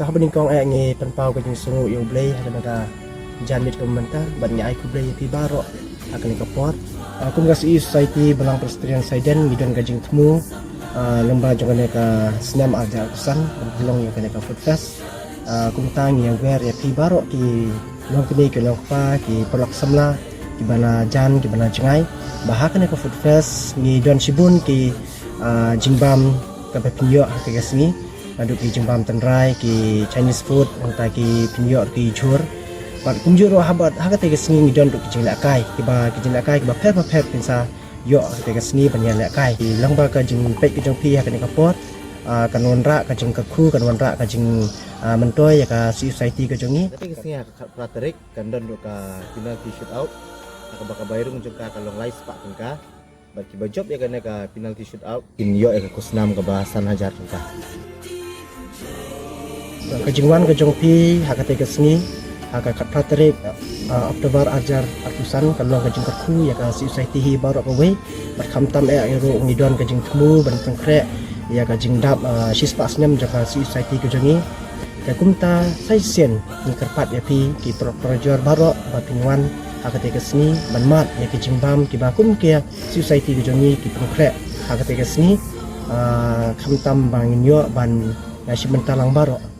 kah bening kong ngi penpau ka jing sungu yung blay haka naga janit ko menta ban ngai ku blay pi baro haka ni kapot kum ga society belang persterian saiden midon ka jing temu lomba jongan ka senam aja kusan belong yang ka food fest kum tang yang wer ya pi baro ki long kini ke long pa ki polak samla ki bana jan ki bana jengai bahaka ni ka food fest ni don sibun ki jingbam ka pepinyo haka ga sini aduk ki jingbam tenrai ki Chinese food anta ki pinyo ki jur bat kumjur habat haka te sini ni don duk ki jingla kai ki ba phep pinsa yo te sini banyan la kai ki langba ka jing pe ki jong pi haka ni ka pot kanwan ra ka jing ka khu kanwan ra ka jing mentoy ya ka society ka jong ni tapi sini praterik kan don duk ka penalty shoot out ka baka bayrung jong ka kalong lai spak ka bagi bajob ya kan ka penalty shoot out in yo ka kusnam ka bahasan hajar ka kejengwan kejong pi haka te kesni haka kat praterik Oktober ajar atusan kalau kejeng kaku ya ka society hi baru ka we berkam tam ero ngidon kejeng temu ban tengkrek ya kejeng dap sispa snem jaka society kejengi ka kumta saisen ni kerpat ya pi ki projor baru bapingwan haka te kesni ban mat ya kejeng bam ki bakum ke society kejengi ki tengkrek haka te kesni kam tam bangin yo ban ya si mentalang baru